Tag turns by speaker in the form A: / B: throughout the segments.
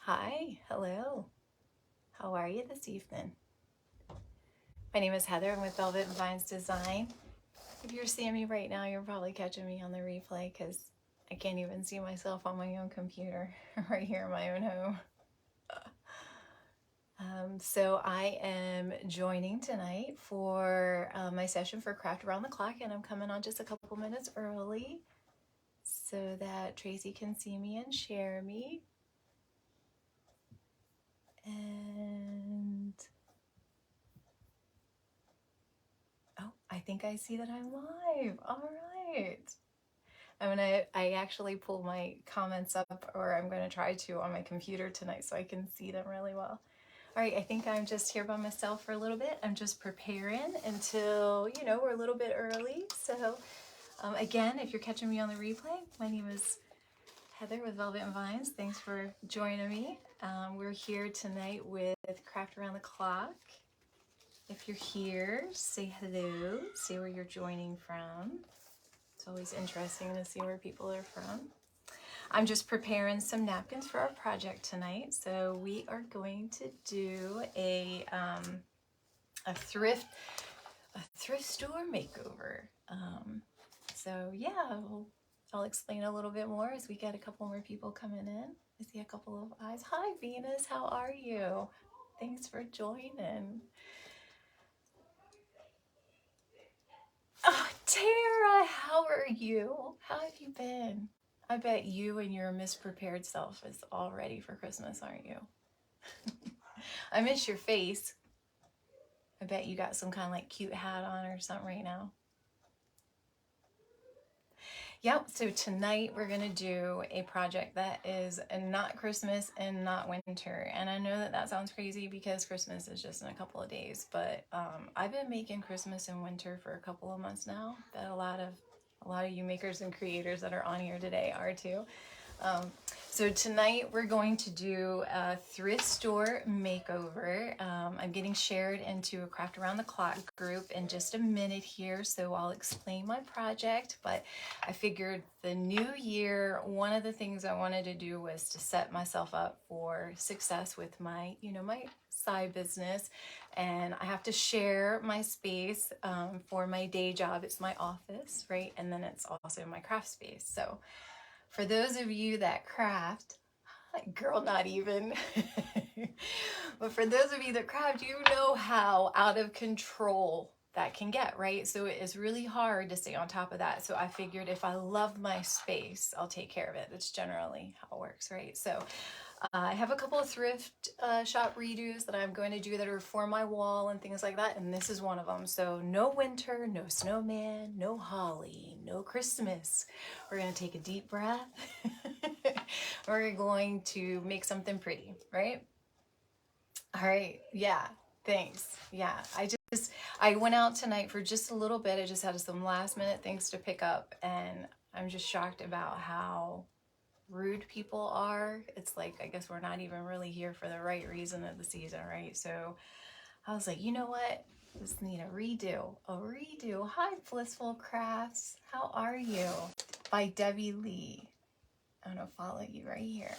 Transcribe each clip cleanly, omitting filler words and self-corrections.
A: Hi, hello. How are you this evening? My name is Heather. I'm with Velvet and Vines Design. If you're seeing me right now, you're probably catching me on the replay because I can't even see myself on my own computer right here in my own home. So I am joining tonight for my session for Craft Around the Clock, and I'm coming on just a couple minutes early so that Tracy can see me and share me. And oh, I think I see that I'm live. All right. I actually pull my comments up, or I'm gonna try to on my computer tonight so I can see them really well. All right, I think I'm just here by myself for a little bit. I'm just preparing until, we're a little bit early. So again, if you're catching me on the replay, my name is Heather with Velvet and Vines. Thanks for joining me. We're here tonight with Craft Around the Clock. If you're here, say hello, say where you're joining from. It's always interesting to see where people are from. I'm just preparing some napkins for our project tonight. So we are going to do a thrift store makeover. So yeah, I'll explain a little bit more as we get a couple more people coming in. I see a couple of eyes. Hi Venus, how are you? Thanks for joining. Oh, Tara, how are you? How have you been? I bet you and your misprepared self is all ready for Christmas, aren't you? I miss your face. I bet you got some kind of like cute hat on or something right now. Yep, so tonight we're gonna do a project that is not Christmas and not winter. And I know that that sounds crazy because Christmas is just in a couple of days, but I've been making Christmas and winter for a couple of months now. Bet a lot of you makers and creators that are on here today are too. So tonight we're going to do a thrift store makeover. I'm getting shared into a Craft Around the Clock group in just a minute here, so I'll explain my project. But I figured the new year, one of the things I wanted to do was to set myself up for success with my, my side business. And I have to share my space for my day job. It's my office, right? And then it's also my craft space. So for those of you that craft, girl, not even. But for those of you that craft, you know how out of control that can get, right? So it is really hard to stay on top of that. So I figured if I love my space, I'll take care of it. That's generally how it works, right? So I have a couple of thrift shop redos that I'm going to do that are for my wall and things like that, and this is one of them. So no winter, no snowman, no holly, no Christmas. We're going to take a deep breath. We're going to make something pretty, right? All right, yeah, thanks. Yeah, I went out tonight for just a little bit. I just had some last minute things to pick up, and I'm just shocked about how rude people are. It's like, I guess we're not even really here for the right reason of the season, right? So I was like, you know what? Just need a redo. Hi, Blissful Crafts. How are you? By Debbie Lee. I'm gonna follow you right here.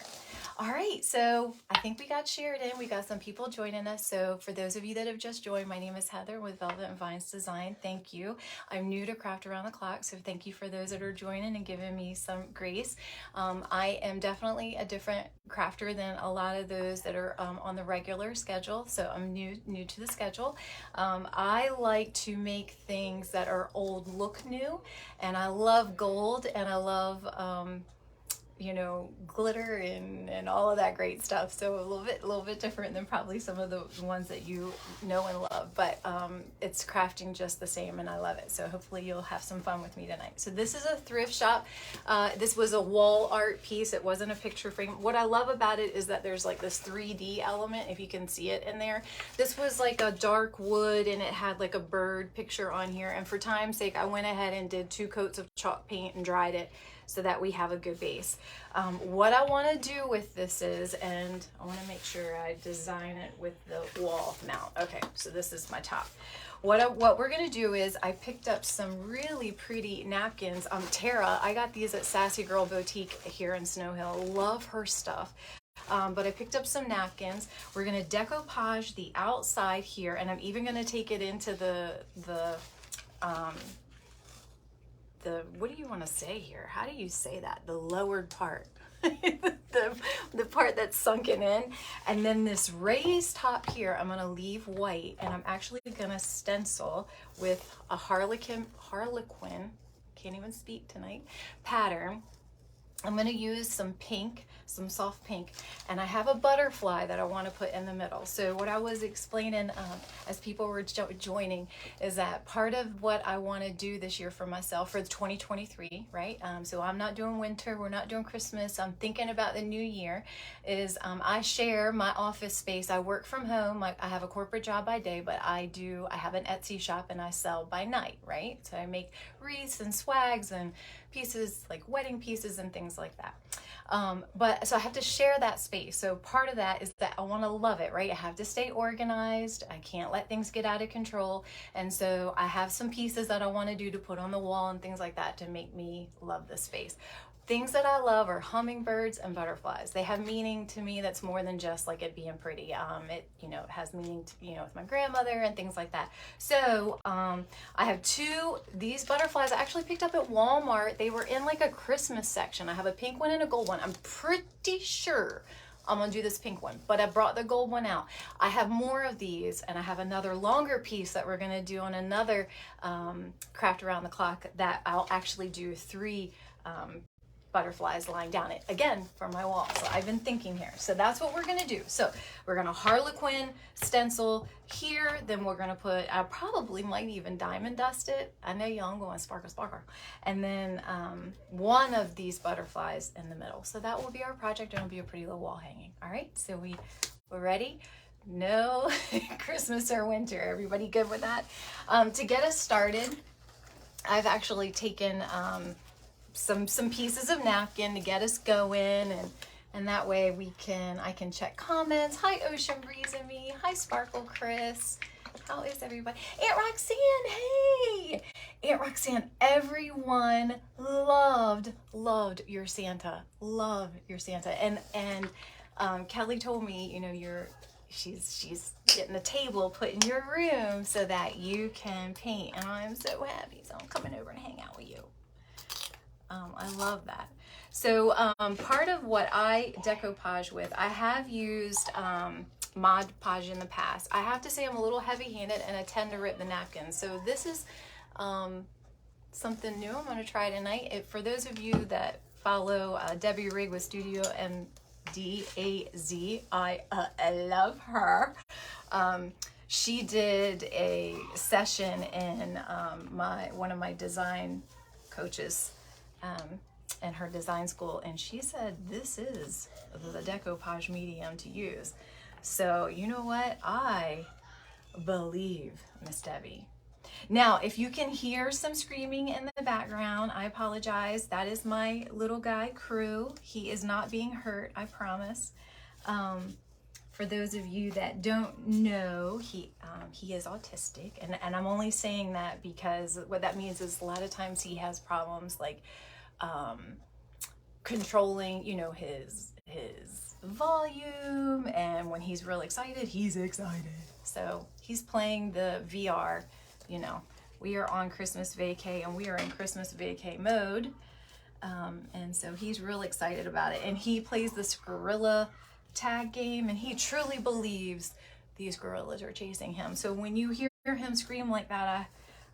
A: All right, so I think we got shared in. We got some people joining us. So for those of you that have just joined, my name is Heather with Velvet and Vines Design. Thank you. I'm new to Craft Around the Clock, so thank you for those that are joining and giving me some grace. I am definitely a different crafter than a lot of those that are on the regular schedule. So I'm new to the schedule. I like to make things that are old look new, and I love gold, and I love glitter and all of that great stuff. So a little bit different than probably some of the ones that you know and love, but it's crafting just the same, and I love it. So hopefully you'll have some fun with me tonight. So this is a thrift shop. This was a wall art piece. It wasn't a picture frame. What I love about it is that there's like this 3D element, if you can see it in there. This was like a dark wood, and it had like a bird picture on here. And for time's sake, I went ahead and did 2 coats of chalk paint and dried it, so that we have a good base. What I want to do with this is, and I want to make sure I design it with the wall mount. Okay, so this is my top. What we're gonna do is, I picked up some really pretty napkins. Tara, I got these at Sassy Girl Boutique here in Snow Hill. Love her stuff. but I picked up some napkins. We're gonna decoupage the outside here, and I'm even gonna take it into what do you want to say here? How do you say that? The lowered part. the part that's sunken in, and then this raised top here I'm going to leave white, and I'm actually going to stencil with a harlequin, can't even speak tonight, pattern. I'm going to use some pink, some soft pink, and I have a butterfly that I want to put in the middle. So what I was explaining as people were joining is that part of what I want to do this year for myself for 2023, right? So I'm not doing winter, we're not doing Christmas, I'm thinking about the new year, is I share my office space. I work from home, I have a corporate job by day, but I have an Etsy shop and I sell by night, right? So I make wreaths and swags and pieces like wedding pieces and things like that. But so I have to share that space. So part of that is that I want to love it, right? I have to stay organized. I can't let things get out of control. And so I have some pieces that I want to do to put on the wall and things like that to make me love the space. Things that I love are hummingbirds and butterflies. They have meaning to me that's more than just like it being pretty. It has meaning to, with my grandmother and things like that. So I have these butterflies I actually picked up at Walmart. They were in like a Christmas section. I have a pink one and a gold one. I'm pretty sure I'm gonna do this pink one, but I brought the gold one out. I have more of these, and I have another longer piece that we're gonna do on another craft around the clock that I'll actually do 3 butterflies lying down it again for my wall. So I've been thinking here. So that's what we're gonna do. So we're gonna harlequin stencil here, then we're gonna put, I probably might even diamond dust it. I know y'all, I'm going sparkle sparkle. And then one of these butterflies in the middle. So that will be our project, and it'll be a pretty little wall hanging. All right, so we're ready. No Christmas or winter. Everybody good with that? To get us started, I've actually taken some pieces of napkin to get us going, and that way I can check comments. Hi Ocean Breeze and me. Hi Sparkle Chris. How is everybody? Aunt Roxanne, hey! Aunt Roxanne, everyone loved your Santa. Love your Santa. And Kelly told me, she's getting a table put in your room so that you can paint, and I'm so happy. So I'm coming over and hang out with you. I love that. So part of what I decoupage with, I have used Mod Podge in the past. I have to say I'm a little heavy-handed and I tend to rip the napkins. So this is something new. I'm going to try tonight. For those of you that follow Debbie Rigg with Studio MDAZ, I love her. She did a session in one of my design coaches in her design school, and she said this is the decoupage medium to use. So you know what? I believe Miss Debbie. Now, if you can hear some screaming in the background, I apologize. That is my little guy Crew. He is not being hurt, I promise. For those of you that don't know, he is autistic, and I'm only saying that because what that means is a lot of times he has problems like controlling, his volume, and when he's real excited, he's excited. So he's playing the VR, we are on Christmas vacay, and we are in Christmas vacay mode, and so he's real excited about it, and he plays this gorilla tag game, and he truly believes these gorillas are chasing him. So when you hear him scream like that,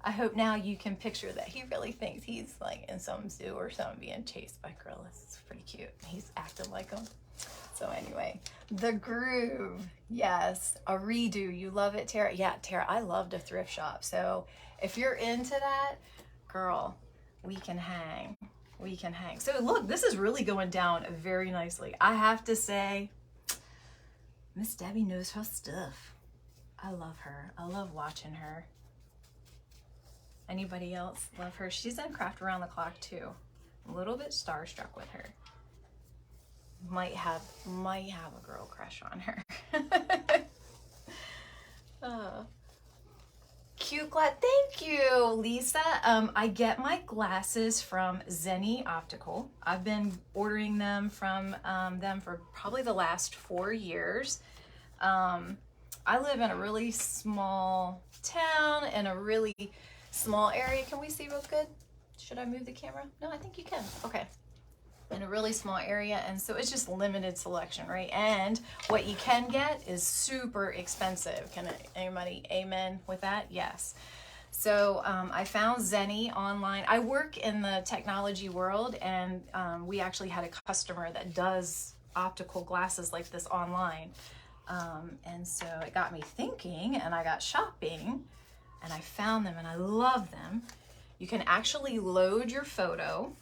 A: I hope now you can picture that he really thinks he's like in some zoo or something being chased by gorillas. It's pretty cute. He's acting like them. So anyway, the groove. Yes, a redo. You love it, Tara? Yeah, Tara, I loved a thrift shop. So if you're into that, girl, we can hang. We can hang. So look, this is really going down very nicely. I have to say, Miss Debbie knows her stuff. I love her. I love watching her. Anybody else love her? She's in Craft Around the Clock too. A little bit starstruck with her. Might have a girl crush on her. cute glass. Thank you, Lisa. I get my glasses from Zenny Optical. I've been ordering them from them for probably the last 4 years. I live in a really small town in a really small area. Can we see real good? Should I move the camera? No, I think you can. Okay. In a really small area, and so it's just limited selection, right? And what you can get is super expensive. Can anybody amen with that? Yes. So I found Zenny online. I work in the technology world, and we actually had a customer that does optical glasses like this online. And so it got me thinking, and I got shopping, and I found them, and I love them. You can actually load your photo.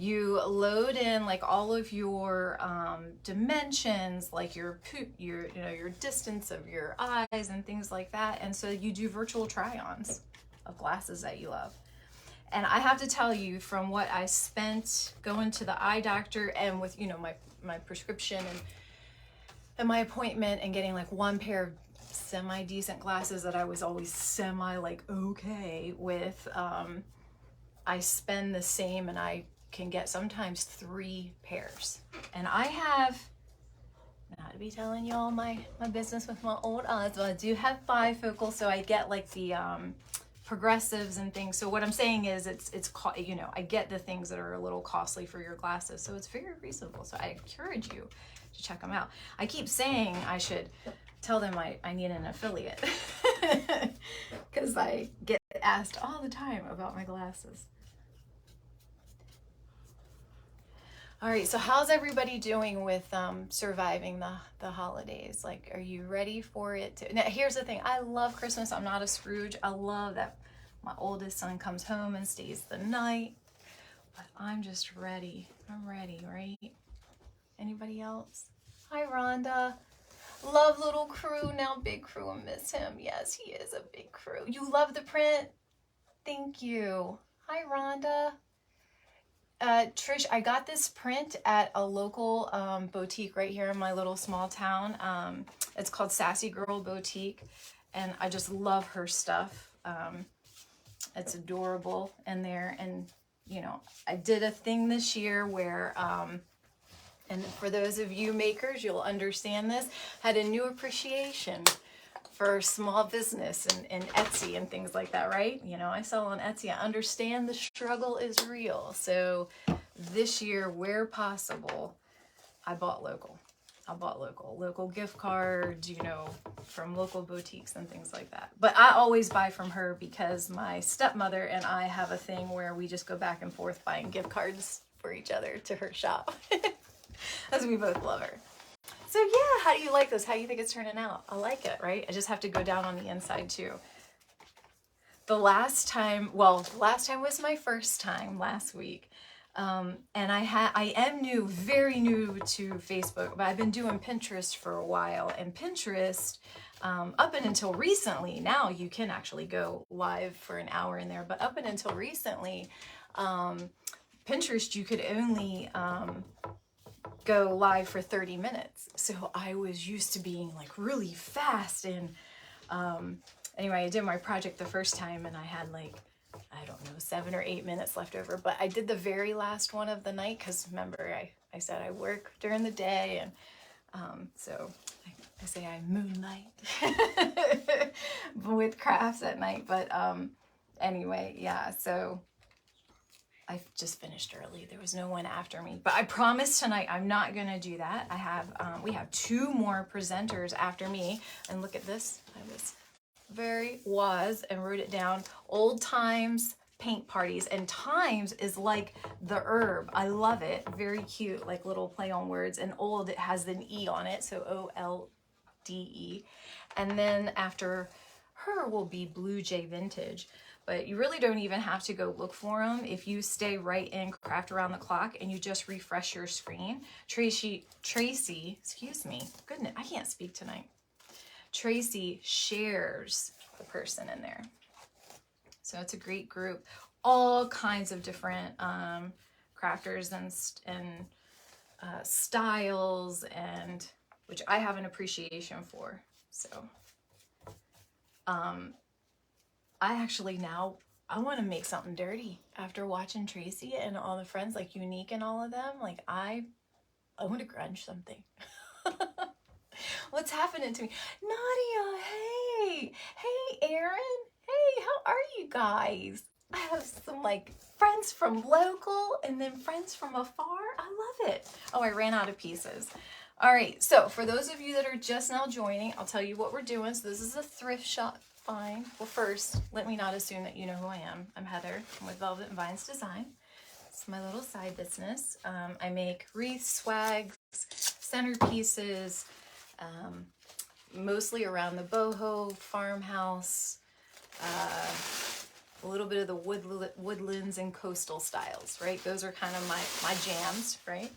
A: You load in like all of your dimensions, like your distance of your eyes and things like that. And so you do virtual try-ons of glasses that you love. And I have to tell you, from what I spent going to the eye doctor and with, my prescription and my appointment and getting like one pair of semi-decent glasses that I was always okay with, I spend the same, and I can get sometimes 3 pairs. And I have, not to be telling you all my business with my old eyes, but I do have bifocal, so I get like the progressives and things. So what I'm saying is I get the things that are a little costly for your glasses, so it's very reasonable. So I encourage you to check them out. I keep saying I should tell them I need an affiliate because I get asked all the time about my glasses. All right, so how's everybody doing with surviving the holidays? Like, are you ready for it to... Now, here's the thing. I love Christmas. I'm not a Scrooge. I love that my oldest son comes home and stays the night. But I'm just ready. I'm ready, right? Anybody else? Hi, Rhonda. Love little crew, now big crew, and miss him. Yes, he is a big crew. You love the print? Thank you. Hi, Rhonda. Trish, I got this print at a local boutique right here in my little small town. It's called Sassy Girl Boutique, and I just love her stuff. It's adorable in there, and I did a thing this year where, and for those of you makers, you'll understand this, had a new appreciation for small business and Etsy and things like that, right? I sell on Etsy. I understand the struggle is real. So this year, where possible, I bought local. Local gift cards, from local boutiques and things like that. But I always buy from her because my stepmother and I have a thing where we just go back and forth buying gift cards for each other to her shop, as we both love her. So yeah, how do you like this? How do you think it's turning out? I like it, right? I just have to go down on the inside too. The last time was my first time last week. And I am very new to Facebook, but I've been doing Pinterest for a while. And Pinterest, up and until recently, now you can actually go live for an hour in there, but up and until recently, Pinterest, you could only go live for 30 minutes. So I was used to being like really fast. And anyway, I did my project the first time and I had like, I don't know, 7 or 8 minutes left over. But I did the very last one of the night because remember, I said I work during the day. And so I say I moonlight with crafts at night. But anyway, yeah, so I just finished early. There was no one after me, but I promise tonight I'm not gonna do that. I have we have 2 more presenters after me, and look at this. I was very wise and wrote it down. Old times paint parties, and times is like the herb. I love it. Very cute, like little play on words. And old, it has an E on it, so OLDE. And then after her will be Blue Jay Vintage. But you really don't even have to go look for them if you stay right in Craft Around the Clock and you just refresh your screen. Tracy, excuse me, goodness, I can't speak tonight. Tracy shares the person in there. So it's a great group. All kinds of different crafters and styles, and which I have an appreciation for. So I actually now, I want to make something dirty after watching Tracy and all the friends, like Unique and all of them. Like I want to grunge something. What's happening to me? Nadia, hey. Hey, Aaron. Hey, how are you guys? I have some like friends from local and then friends from afar. I love it. Oh, I ran out of pieces. All right, so for those of you that are just now joining, I'll tell you what we're doing. So this is a thrift shop find. Well, first, let me not assume that you know who I am. I'm Heather. I'm with Velvet and Vines Design. It's my little side business. I make wreaths, swags, centerpieces, mostly around the boho, farmhouse, a little bit of the woodlands and coastal styles, right? Those are kind of my jams, right?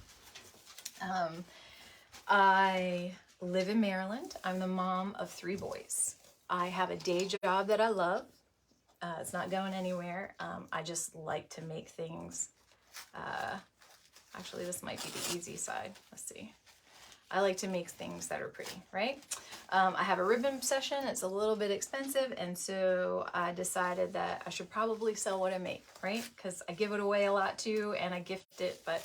A: I live in Maryland. I'm the mom of 3 boys. I have a day job that I love. It's not going anywhere. I just like to make things. Actually, this might be the easy side. Let's see. I like to make things that are pretty, right? I have a ribbon obsession. It's a little bit expensive, and so I decided that I should probably sell what I make, right? Because I give it away a lot too, and I gift it, but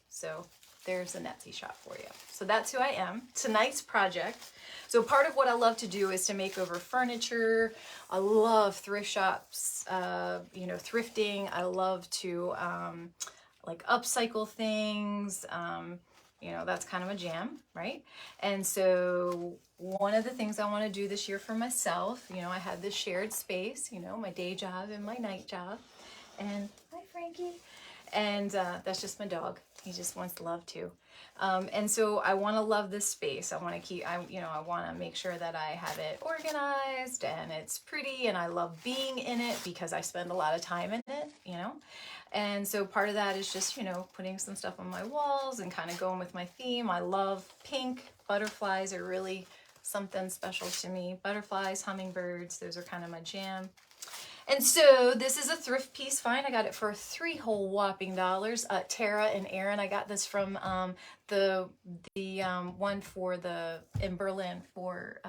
A: so there's an Etsy shop for you. So that's who I am. Tonight's project. So part of what I love to do is to make over furniture. I love thrift shops, you know, thrifting. I love to like upcycle things. You know, that's kind of a jam, right? And so one of the things I want to do this year for myself, you know, I had this shared space, you know, my day job and my night job. And hi, Frankie. And that's just my dog. He just wants love too. And so I want to love this space. I want to keep, you know, I want to make sure that I have it organized and it's pretty, and I love being in it because I spend a lot of time in it, you know. And so part of that is just, you know, putting some stuff on my walls and kind of going with my theme. I love pink. Butterflies are really something special to me. Butterflies, hummingbirds, those are kind of my jam. And so this is a thrift piece find. I got it for 3 whole whopping dollars. Tara and Aaron, I got this from the one for in Berlin for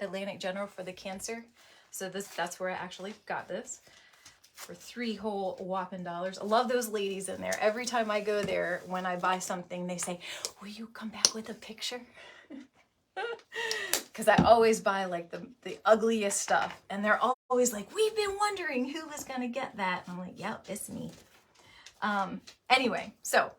A: Atlantic General for the cancer. So that's where I actually got this for 3 whole whopping dollars. I love those ladies in there. Every time I go there, when I buy something, they say, "Will you come back with a picture?" Because I always buy like the ugliest stuff, and they're always like, "We've been wondering who was gonna get that." And I'm like, "Yep, it's me." Anyway, so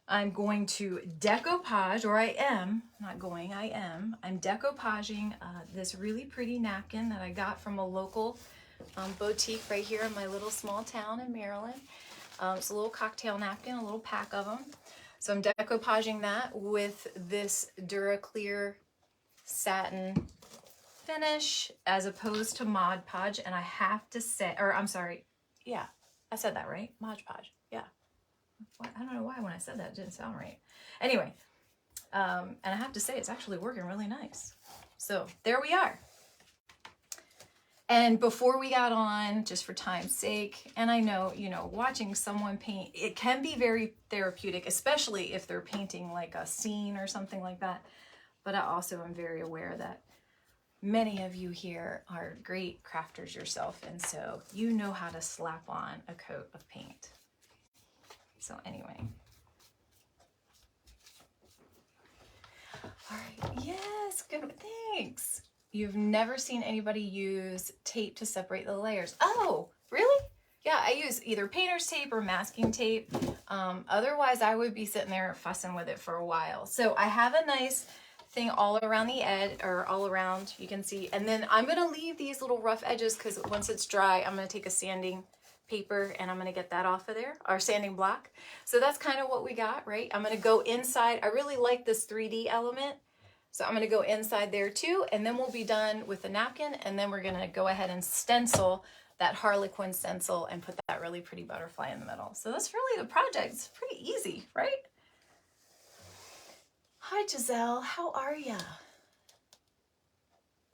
A: I'm going to decoupage, or I am not going. I am. I'm decoupaging this really pretty napkin that I got from a local boutique right here in my little small town in Maryland. It's a little cocktail napkin, a little pack of them. So I'm decoupaging that with this Duraclear satin finish as opposed to Mod Podge. And I have to say, or I'm sorry, yeah, I said that right, Mod Podge, yeah. I don't know why when I said that it didn't sound right. Anyway, and I have to say it's actually working really nice. So there we are. And before we got on, just for time's sake, and I know, you know, watching someone paint, it can be very therapeutic, especially if they're painting like a scene or something like that. But I also am very aware that many of you here are great crafters yourself, and so you know how to slap on a coat of paint. So anyway. All right, yes, good, thanks. You've never seen anybody use tape to separate the layers. Oh, really? Yeah, I use either painter's tape or masking tape. Otherwise, I would be sitting there fussing with it for a while. So I have a nice thing all around the edge, or all around, you can see. And then I'm gonna leave these little rough edges because once it's dry, I'm gonna take a sanding paper and I'm gonna get that off of there, our sanding block. So that's kind of what we got, right? I'm gonna go inside. I really like this 3D element. So I'm gonna go inside there too, and then we'll be done with the napkin, and then we're gonna go ahead and stencil that Harlequin stencil and put that really pretty butterfly in the middle. So that's really the project. It's pretty easy, right? Hi, Giselle, how are ya?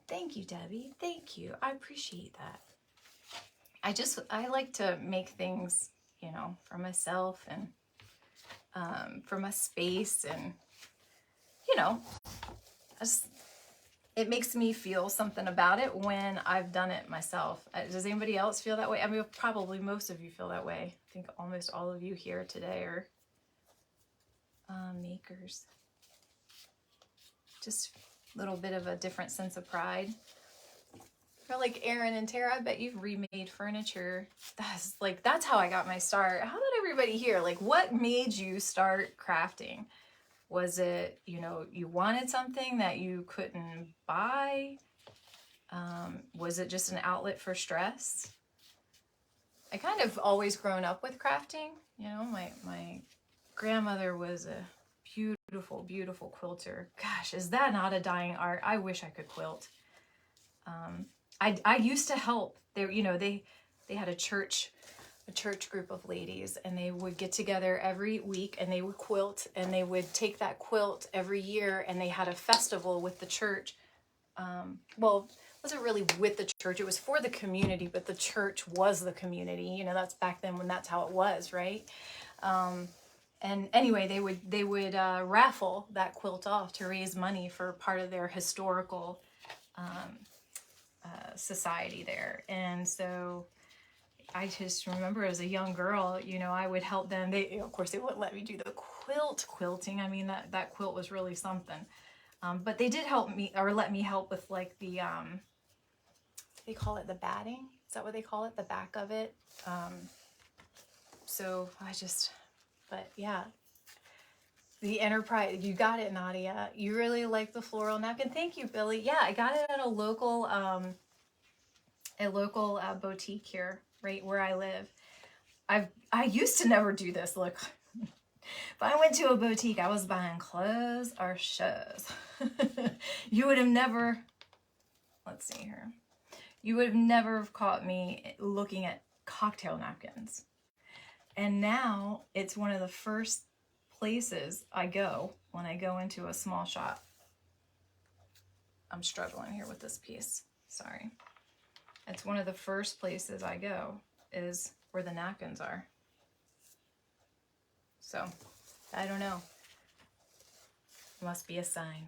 A: Thank you, Debbie, thank you. I appreciate that. I like to make things, you know, for myself and for my space, and, you know, it makes me feel something about it when I've done it myself. Does anybody else feel that way? I mean, probably most of you feel that way. I think almost all of you here today are makers. Just a little bit of a different sense of pride. Or like Erin and Tara, I bet you've remade furniture. That's how I got my start. How about everybody here? Like, what made you start crafting? Was it, you know, you wanted something that you couldn't buy? Was it just an outlet for stress? I kind of always grown up with crafting. You know, my grandmother was a beautiful, beautiful quilter. Gosh, is that not a dying art? I wish I could quilt. I used to help. They had a church group of ladies, and they would get together every week and they would quilt, and they would take that quilt every year, and they had a festival with the church. Well, it wasn't really with the church, it was for the community, but the church was the community. You know, that's back then when that's how it was, right? And anyway, they would raffle that quilt off to raise money for part of their historical society there. And so I just remember as a young girl, you know, I would help them. Of course, they wouldn't let me do the quilting. I mean, that quilt was really something. But they did help me, or let me help with like the, they call it the batting. Is that what they call it? The back of it. So but yeah. The enterprise, you got it, Nadia. You really like the floral napkin. Thank you, Billy. Yeah, I got it at a local boutique here, right where I live. I used to never do this. Look, if I went to a boutique, I was buying clothes or shoes. You would have never. Let's see here. You would have never caught me looking at cocktail napkins. And now it's one of the first places I go when I go into a small shop. I'm struggling here with this piece. Sorry. It's one of the first places I go is where the napkins are. So, I don't know. Must be a sign.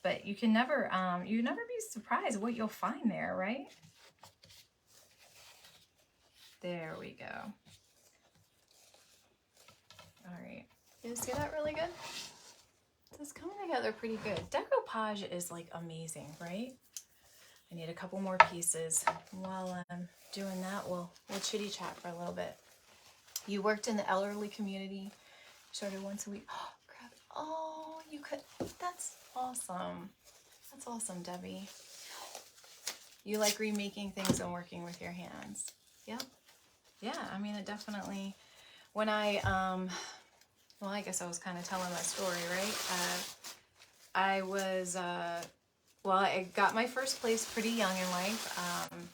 A: But you can never, you never be surprised what you'll find there, right? There we go. All right. You see that really good? It's coming together pretty good. Decoupage is like amazing, right? I need a couple more pieces. While I'm doing that, we'll chitty chat for a little bit. You worked in the elderly community, started once a week. Oh, crap. Oh, you could. That's awesome. That's awesome, Debbie. You like remaking things and working with your hands. Yep. Yeah, I mean, it definitely, when I guess I was kind of telling my story, right? I got my first place pretty young in life.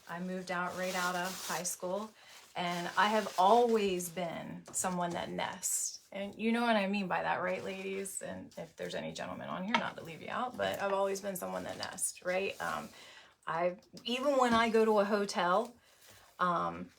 A: I moved out right out of high school, and I have always been someone that nests. And you know what I mean by that, right, ladies? And if there's any gentlemen on here, not to leave you out, but I've always been someone that nests, right? Even when I go to a hotel, I'm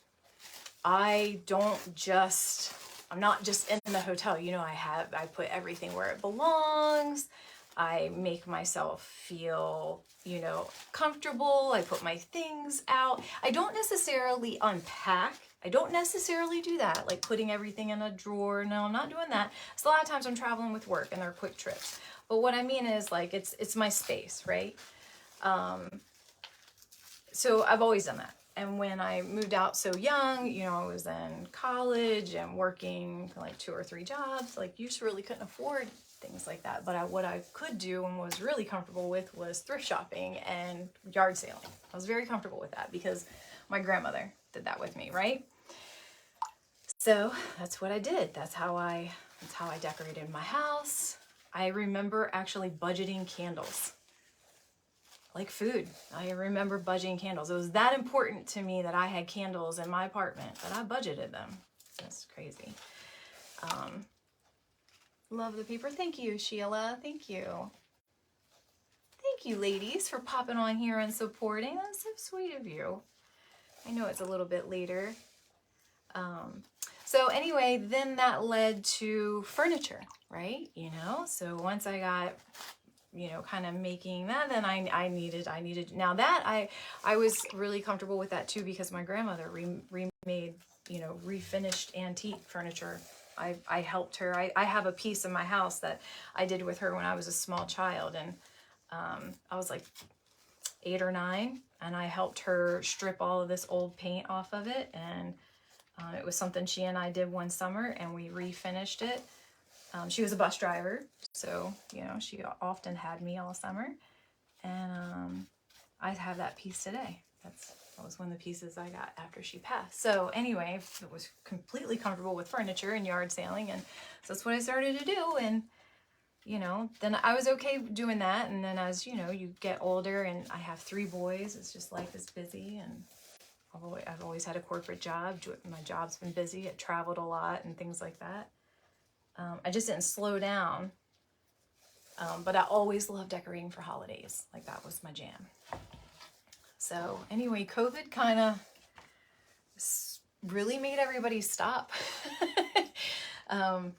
A: not just in the hotel, you know, I put everything where it belongs. I make myself feel, you know, comfortable. I put my things out. I don't necessarily unpack. I don't necessarily do that, like putting everything in a drawer. No, I'm not doing that. So a lot of times I'm traveling with work and they're quick trips. But what I mean is like, it's my space, right? So I've always done that. And when I moved out so young, you know, I was in college and working like 2 or 3 jobs. Like, you just really couldn't afford things like that. But what I could do and was really comfortable with was thrift shopping and yard selling. I was very comfortable with that because my grandmother did that with me, right? So that's what I did. That's how I decorated my house. I remember actually budgeting candles. Like food. I remember budgeting candles. It was that important to me that I had candles in my apartment that I budgeted them. That's crazy. Love the paper. Thank you, Sheila. Thank you. Thank you, ladies, for popping on here and supporting. That's so sweet of you. I know it's a little bit later. So anyway, then that led to furniture, right? You know, so once I got you know, kind of making that, then I needed, now that I was really comfortable with that too, because my grandmother remade, you know, refinished antique furniture. I helped her. I have a piece of my house that I did with her when I was a small child, and I was like 8 or 9, and I helped her strip all of this old paint off of it, and it was something she and I did one summer, and we refinished it. She was a bus driver, so, you know, she often had me all summer, and I have that piece today. That was one of the pieces I got after she passed. So anyway, it was completely comfortable with furniture and yard sailing, and so that's what I started to do. And you know, then I was okay doing that. And then as you know, you get older, and I have 3 boys. It's just, life is busy, and I've always had a corporate job. My job's been busy. I traveled a lot and things like that. I just didn't slow down. But I always loved decorating for holidays. Like, that was my jam. So anyway, COVID kind of really made everybody stop.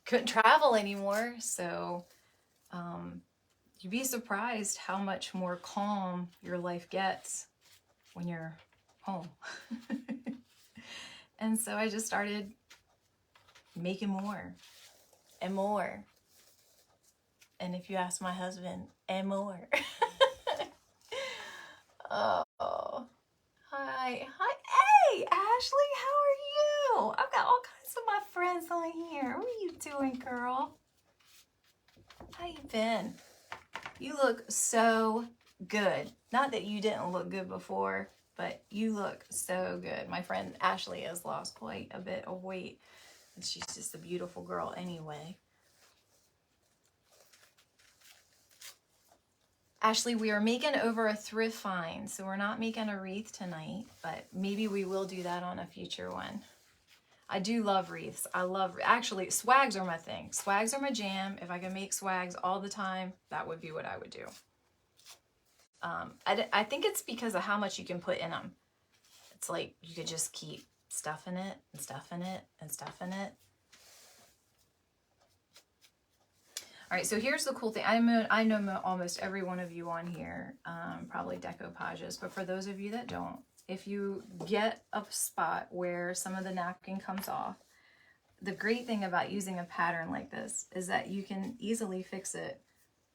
A: Couldn't travel anymore. So you'd be surprised how much more calm your life gets when you're home. And so I just started making more and more. And if you ask my husband, and more. Oh, hi. Hey, Ashley, how are you? I've got all kinds of my friends on here. What are you doing, girl? How you been? You look so good. Not that you didn't look good before, but you look so good. My friend Ashley has lost quite a bit of weight, and she's just a beautiful girl anyway. Ashley, we are making over a thrift find, so we're not making a wreath tonight, but maybe we will do that on a future one. I do love wreaths. Actually, swags are my thing. Swags are my jam. If I could make swags all the time, that would be what I would do. I think it's because of how much you can put in them. It's like you could just keep stuffing it and stuffing it and stuffing it. All right, so here's the cool thing. I know almost every one of you on here probably decoupages, but for those of you that don't, if you get a spot where some of the napkin comes off, the great thing about using a pattern like this is that you can easily fix it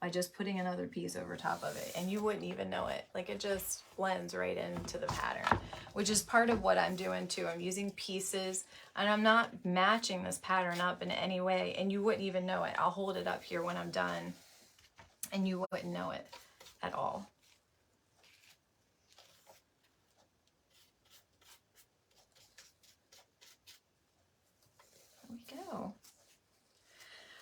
A: by just putting another piece over top of it, and you wouldn't even know it. Like, it just blends right into the pattern, which is part of what I'm doing too. I'm using pieces, and I'm not matching this pattern up in any way, and you wouldn't even know it. I'll hold it up here when I'm done, and you wouldn't know it at all. There we go.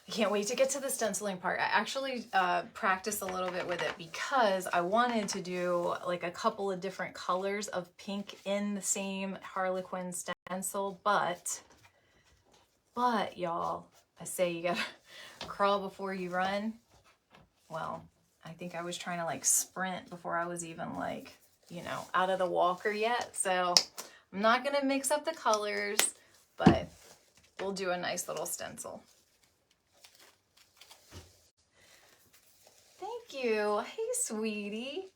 A: I can't wait to get to the stenciling part. I actually practiced a little bit with it because I wanted to do like a couple of different colors of pink in the same Harlequin stencil, but y'all, I say you gotta crawl before you run. Well, I think I was trying to like sprint before I was even like, you know, out of the walker yet. So I'm not gonna mix up the colors, but we'll do a nice little stencil. Thank you. Hey, sweetie.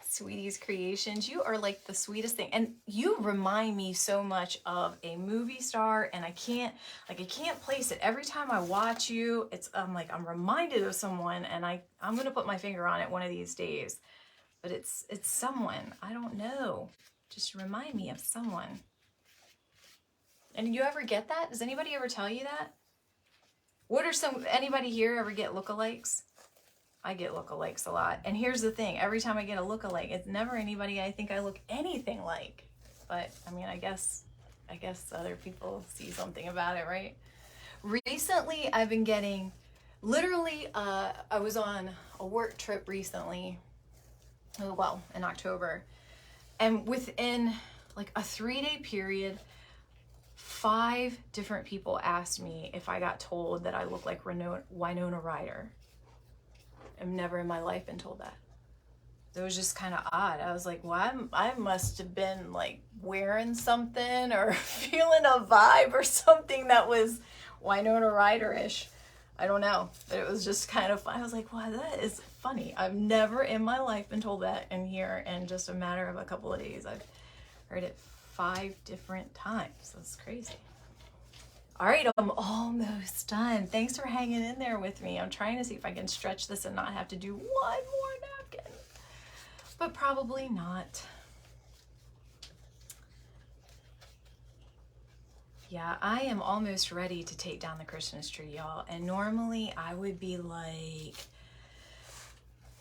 A: Sweetie's Creations. You are like the sweetest thing. And you remind me so much of a movie star, and I can't place it. Every time I watch you, I'm reminded of someone, and I'm going to put my finger on it one of these days. But it's someone. I don't know. Just remind me of someone. And you ever get that? Does anybody ever tell you that? Anybody here ever get lookalikes? I get lookalikes a lot. And here's the thing, every time I get a lookalike, it's never anybody I think I look anything like. But I mean, I guess other people see something about it, right? Recently, I've been getting, literally, I was on a work trip recently, in October. And within like a 3-day period, 5 different people asked me if I got told that I look like Winona Ryder. I've never in my life been told that. It was just kind of odd. I was like, well, I must have been like wearing something or feeling a vibe or something that was Winona Ryder-ish. I don't know, but it was just kind of fun. I was like, wow, that is funny. I've never in my life been told that in here in just a matter of a couple of days. I've heard it 5 different times. That's crazy. All right, I'm almost done. Thanks for hanging in there with me. I'm trying to see if I can stretch this and not have to do one more napkin, but probably not. Yeah, I am almost ready to take down the Christmas tree, y'all. And normally I would be like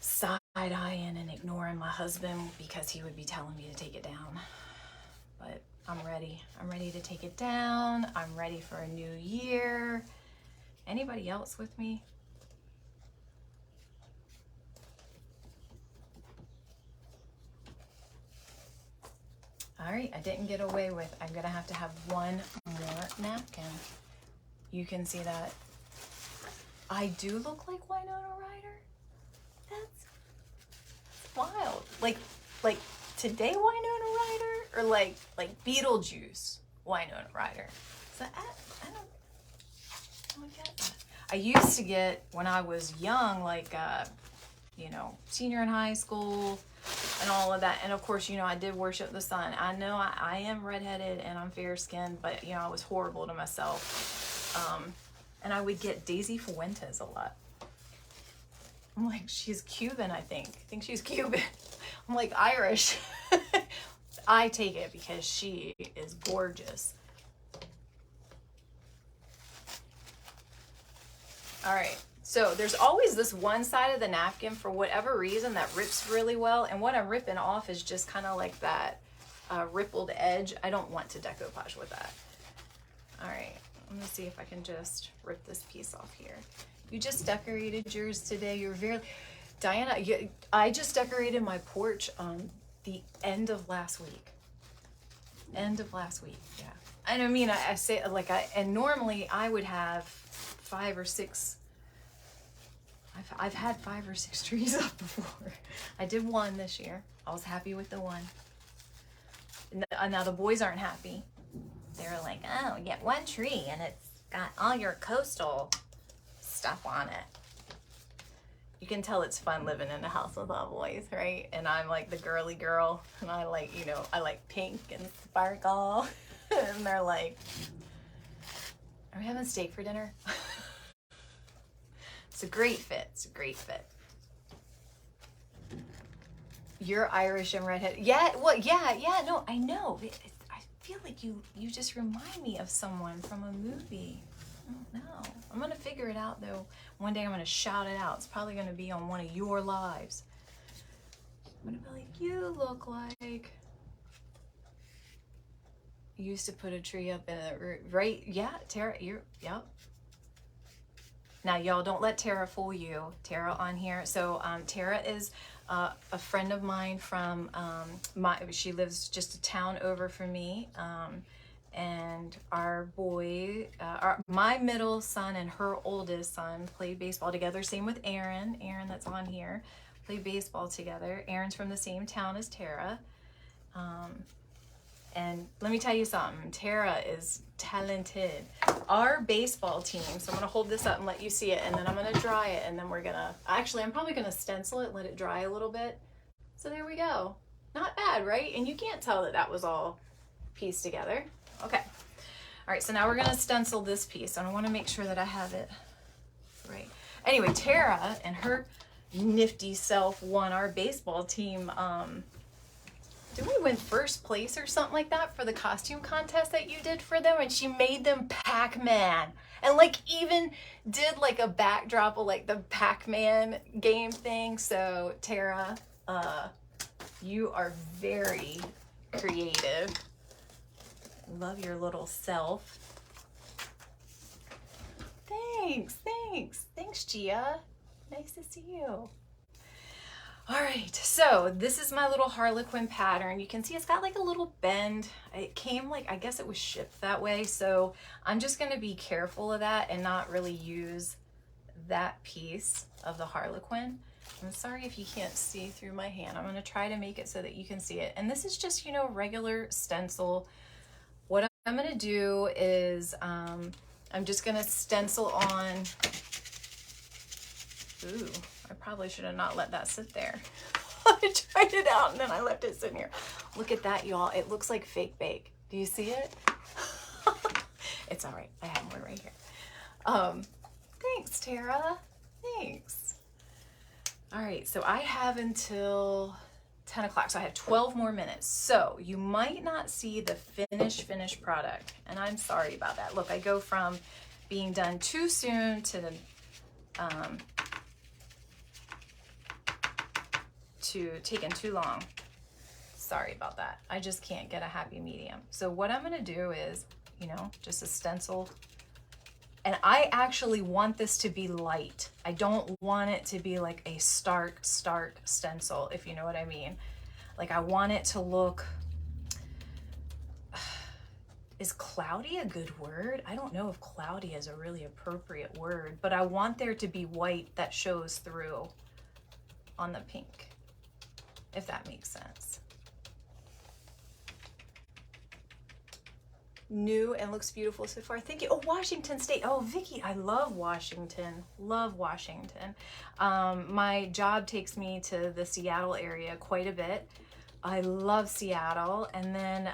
A: side-eyeing and ignoring my husband because he would be telling me to take it down. But I'm ready. I'm ready to take it down. I'm ready for a new year. Anybody else with me? All right, I didn't get away with, I'm gonna have to have one more napkin. You can see that. I do look like Winona Ryder. That's wild. Like today Winona Ryder, or like Beetlejuice Winona Ryder. So I don't get that. I used to get, when I was young, like you know, senior in high school and all of that. And of course, you know, I did worship the sun. I know I am redheaded and I'm fair skinned, but you know, I was horrible to myself. And I would get Daisy Fuentes a lot. I'm like, she's Cuban, I think. I think she's Cuban. I'm like Irish. I take it because she is gorgeous. All right. So there's always this one side of the napkin for whatever reason that rips really well. And what I'm ripping off is just kind of like that rippled edge. I don't want to decoupage with that. All right, I'm gonna see if I can just rip this piece off here. You just decorated yours today. You're very, Diana, I just decorated my porch the end of last week. End of last week, yeah. And I mean, I say like and normally I would have 5 or 6. I've had 5 or 6 trees up before. I did one this year. I was happy with the one. Now the boys aren't happy. They're like, oh, you get one tree and it's got all your coastal stuff on it. You can tell it's fun living in a house with all boys, right? And I'm like the girly girl, and I like, you know, I like pink and sparkle. And they're like, are we having steak for dinner? It's a great fit. It's a great fit. You're Irish and redhead. Yeah, well, yeah, no, I know. I feel like you just remind me of someone from a movie. I don't know. I'm going to figure it out, though. One day I'm going to shout it out. It's probably going to be on one of your lives. I'm going to be like, you look like... You used to put a tree up in a... Right? Yeah, Tara, yep. Now, y'all, don't let Tara fool you. Tara on here. So Tara is a friend of mine from she lives just a town over from me. And our boy, my middle son and her oldest son played baseball together. Same with Aaron. Aaron, that's on here, played baseball together. Aaron's from the same town as Tara. And let me tell you something, Tara is talented. Our baseball team, so I'm gonna hold this up and let you see it, and then I'm gonna dry it, and then we're gonna, actually I'm probably gonna stencil it, let it dry a little bit. So there we go. Not bad, right? And you can't tell that that was all pieced together. Okay. All right, so now we're gonna stencil this piece, and I wanna make sure that I have it right. Anyway, Tara and her nifty self won our baseball team, didn't we win first place or something like that for the costume contest that you did for them? And she made them Pac-Man, and like even did like a backdrop of like the Pac-Man game thing. So Tara, you are very creative. Love your little self. Thanks Gia. Nice to see you. All right, so this is my little Harlequin pattern. You can see it's got like a little bend. It came like, I guess it was shipped that way. So I'm just gonna be careful of that and not really use that piece of the Harlequin. I'm sorry if you can't see through my hand. I'm gonna try to make it so that you can see it. And this is just, you know, regular stencil. What I'm gonna do is, I'm just gonna stencil on Ooh, I probably should have not let that sit there. I tried it out and then I left it sitting here. Look at that, y'all. It looks like fake bake. Do you see it? It's all right. I have one right here. Thanks, Tara. Thanks. All right, so I have until 10 o'clock, so I have 12 more minutes. So you might not see the finished product, and I'm sorry about that. Look, I go from being done too soon to taking too long. Sorry about that. I just can't get a happy medium. So what I'm gonna do is, you know, just a stencil. And I actually want this to be light. I don't want it to be like a stark stencil, if you know what I mean. Like I want it to look, is cloudy a good word? I don't know if cloudy is a really appropriate word, but I want there to be white that shows through on the pink, if that makes sense. New and looks beautiful so far. Thank you. Oh, Washington State. Oh, Vicky, I love Washington. Love Washington. My job takes me to the Seattle area quite a bit. I love Seattle. And then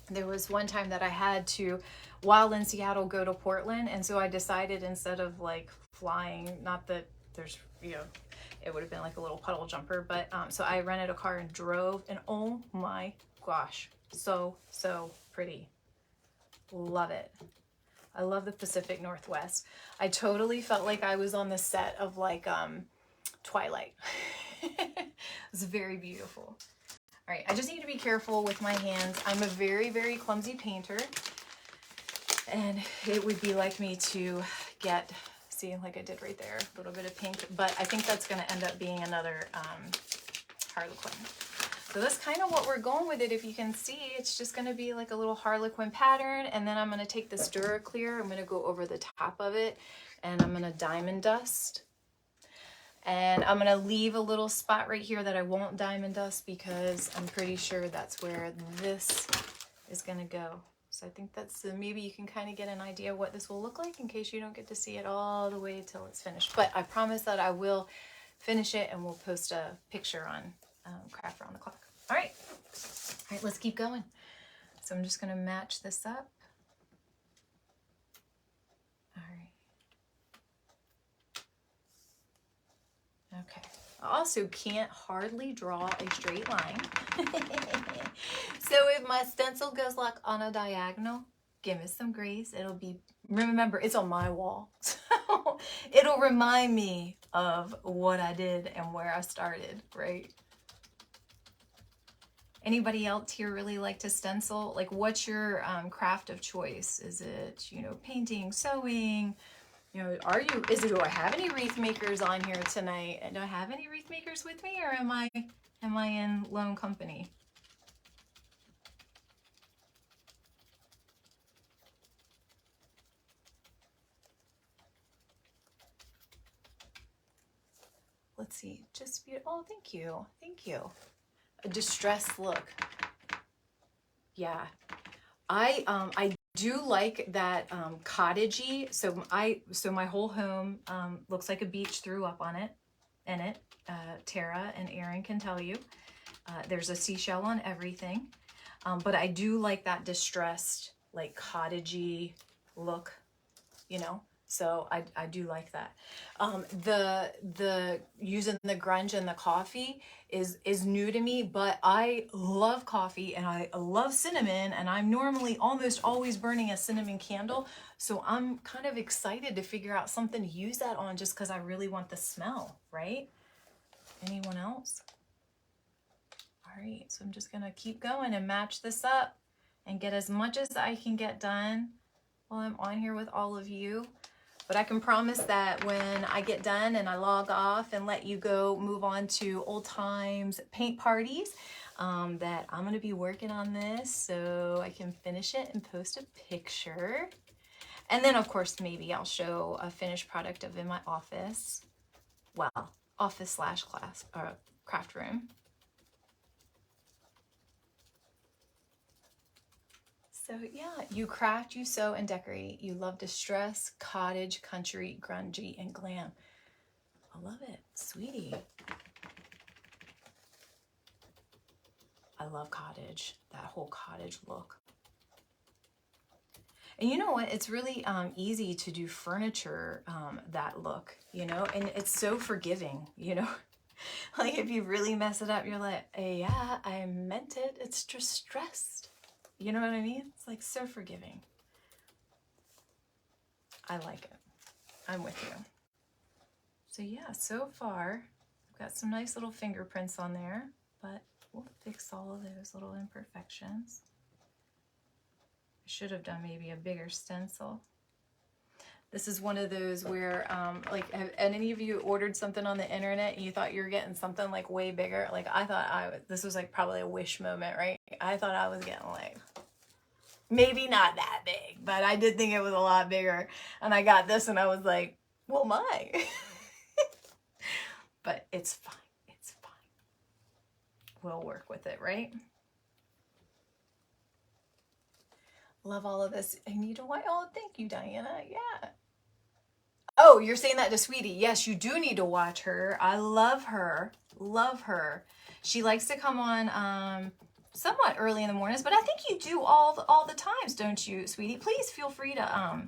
A: there was one time that I had to, while in Seattle, go to Portland. And so I decided, instead of like flying, not that there's, you know, it would have been like a little puddle jumper, but so I rented a car and drove, and oh my gosh, so pretty. Love it. I love the Pacific Northwest. I totally felt like I was on the set of like Twilight. It was very beautiful. All right, I just need to be careful with my hands. I'm a very clumsy painter, and it would be like me to get, see, like I did right there, a little bit of pink, but I think that's gonna end up being another Harlequin. So that's kind of what we're going with it. If you can see, it's just going to be like a little Harlequin pattern. And then I'm going to take this Duraclear. I'm going to go over the top of it, and I'm going to diamond dust. And I'm going to leave a little spot right here that I won't diamond dust, because I'm pretty sure that's where this is going to go. So I think that's, maybe you can kind of get an idea what this will look like in case you don't get to see it all the way till it's finished. But I promise that I will finish it, and we'll post a picture on Craft Around the Clock. All right, let's keep going. So I'm just going to match this up. All right. Okay. I also can't hardly draw a straight line. So if my stencil goes like on a diagonal, give it some grace. It'll be, remember, it's on my wall. So it'll remind me of what I did and where I started, right? Anybody else here really like to stencil? Like, what's your craft of choice? Is it, you know, painting, sewing? You know, do I have any wreath makers on here tonight? Do I have any wreath makers with me, or am I in lone company? Let's see, just beautiful. Oh, thank you. Thank you. A distressed look. Yeah. I do like that cottagey. So my whole home looks like a beach threw up on it, in it. Tara and Aaron can tell you. There's a seashell on everything. But I do like that distressed, like cottagey look, you know. So I do like that. The using the grunge and the coffee is new to me, but I love coffee and I love cinnamon, and I'm normally almost always burning a cinnamon candle. So I'm kind of excited to figure out something to use that on, just because I really want the smell, right? Anyone else? All right, so I'm just gonna keep going and match this up and get as much as I can get done while I'm on here with all of you. But I can promise that when I get done and I log off and let you go move on to old times paint parties, that I'm going to be working on this so I can finish it and post a picture. And then, of course, maybe I'll show a finished product of in my office. Well, office slash class or craft room. So yeah, you craft, you sew, and decorate. You love distress, cottage, country, grungy, and glam. I love it. Sweetie. I love cottage, that whole cottage look. And you know what? It's really easy to do furniture that look, you know, and it's so forgiving, you know. Like if you really mess it up, you're like, yeah, I meant it. It's just stressed. You know what I mean? It's like so forgiving. I like it. I'm with you. So yeah, so far, I've got some nice little fingerprints on there, but we'll fix all of those little imperfections. I should have done maybe a bigger stencil. This is one of those where, like, have any of you ordered something on the internet and you thought you were getting something like way bigger? Like I thought this was like probably a wish moment, right? I thought I was getting like, maybe not that big, but I did think it was a lot bigger. And I got this and I was like, well, my. But it's fine. It's fine. We'll work with it, right? Love all of this. I need to watch. Oh, thank you, Diana. Yeah. Oh, you're saying that to Sweetie. Yes, you do need to watch her. I love her. Love her. She likes to come on somewhat early in the mornings, but I think you do all the times, don't you, Sweetie? Please feel free to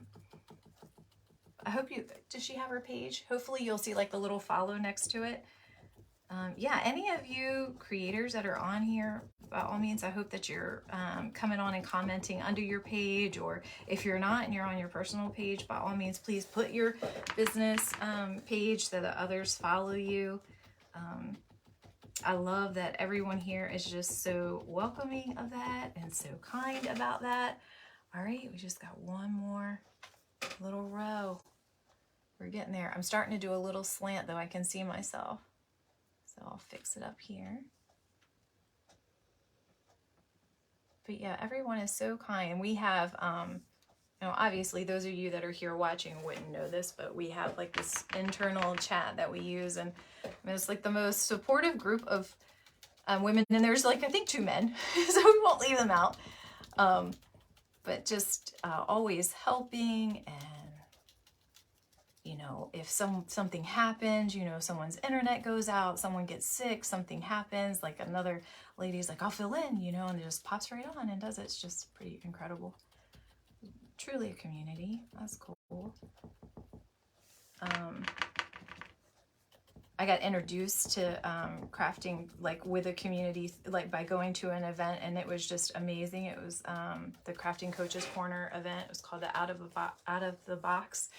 A: I hope you, does she have her page? Hopefully you'll see like the little follow next to it. Yeah, any of you creators that are on here, by all means, I hope that you're coming on and commenting under your page, or if you're not and you're on your personal page, by all means, please put your business page so that others follow you. I love that everyone here is just so welcoming of that and so kind about that. All right, we just got one more little row. We're getting there. I'm starting to do a little slant though. I can see myself. So I'll fix it up here. But yeah, everyone is so kind. We have, you know, obviously those of you that are here watching wouldn't know this, but we have like this internal chat that we use, and I mean, it's like the most supportive group of women, and there's like, I think 2 men, so we won't leave them out. But just always helping, and you know, if something happens, you know, someone's internet goes out, someone gets sick, something happens, like another lady's like, I'll fill in, you know, and it just pops right on and does it. It's just pretty incredible. Truly a community. That's cool. I got introduced to crafting like with a community, like by going to an event, and it was just amazing. It was the Crafting Coaches Corner event. It was called the Out of the Box.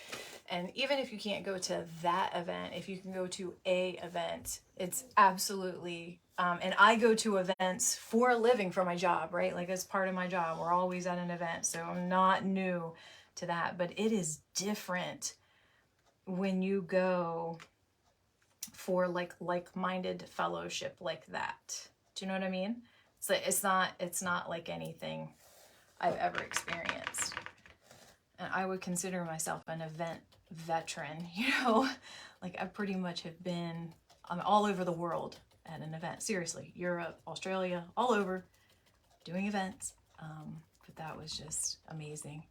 A: And even if you can't go to that event, if you can go to a event, it's absolutely, and I go to events for a living for my job, right? Like as part of my job, we're always at an event. So I'm not new to that, but it is different when you go for like-minded fellowship like that. Do you know what I mean? So it's not like anything I've ever experienced. And I would consider myself an event veteran, you know, like I pretty much have been all over the world at an event. Seriously, Europe, Australia, all over doing events. But that was just amazing.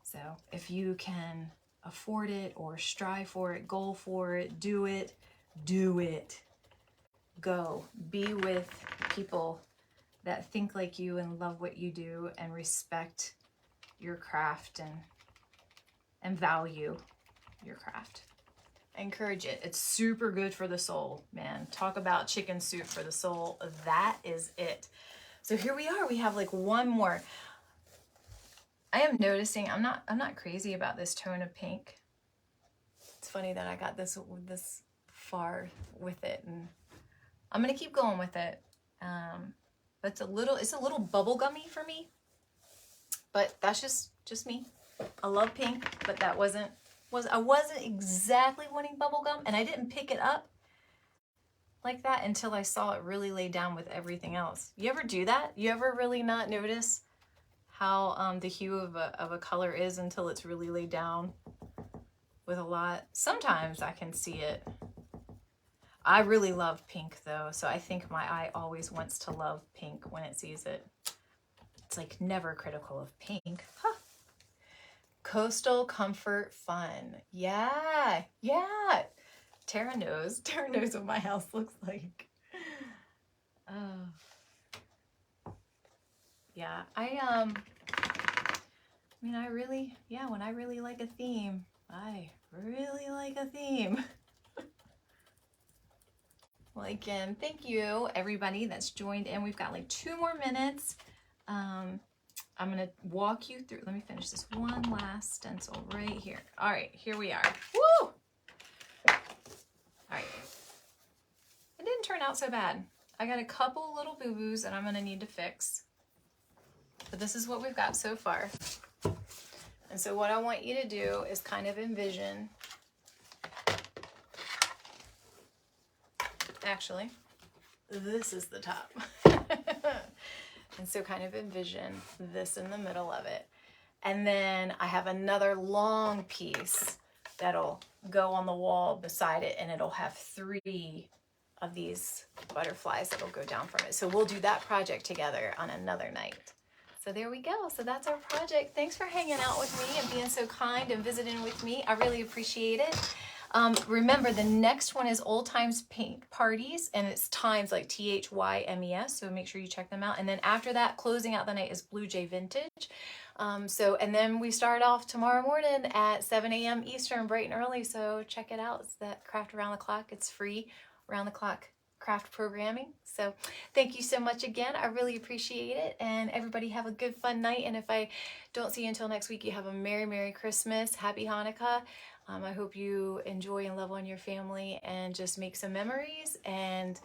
A: So if you can afford it or strive for it, goal for it, do it, go. Be with people that think like you and love what you do and respect your craft and value your craft. I encourage it. It's super good for the soul, man. Talk about chicken soup for the soul. That is it. So here we are. We have like one more. I am noticing I'm not crazy about this tone of pink. It's funny that I got this far with it, and I'm gonna keep going with it. But it's a little bubblegummy for me. But that's just me. I love pink, but that I wasn't exactly wanting bubblegum, and I didn't pick it up like that until I saw it really laid down with everything else. You ever do that? You ever really not notice how the hue of a color is until it's really laid down with a lot? Sometimes I can see it. I really love pink though, so I think my eye always wants to love pink when it sees it. It's like never critical of pink. Huh. Coastal comfort fun. Yeah. Tara knows. Tara knows what my house looks like. Oh. Yeah, I mean, when I really like a theme, I really like a theme. Well, again, thank you everybody that's joined in. We've got like 2 more minutes. I'm gonna walk you through. Let me finish this one last stencil right here. All right, here we are. Woo! All right. It didn't turn out so bad. I got a couple little boo-boos that I'm gonna need to fix. But this is what we've got so far. And so what I want you to do is kind of envision, actually, this is the top. And so kind of envision this in the middle of it. And then I have another long piece that'll go on the wall beside it, and it'll have 3 of these butterflies that'll go down from it. So we'll do that project together on another night. So there we go. So that's our project. Thanks for hanging out with me and being so kind and visiting with me. I really appreciate it. Remember, the next one is Old Times Paint Parties, and it's times like THYMES, so make sure you check them out. And then after that, closing out the night is Blue Jay Vintage. And then we start off tomorrow morning at 7 a.m. Eastern, bright and early, so check it out. It's that Craft Around the Clock. It's free, around the clock craft programming. So thank you so much again. I really appreciate it, and everybody have a good fun night. And if I don't see you until next week, you have a Merry Christmas, Happy Hanukkah. I hope you enjoy and love on your family and just make some memories. And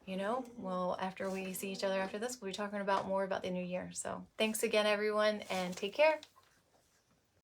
A: you know, well, after we see each other after this, we'll be talking about more about the new year. So thanks again, everyone, and take care.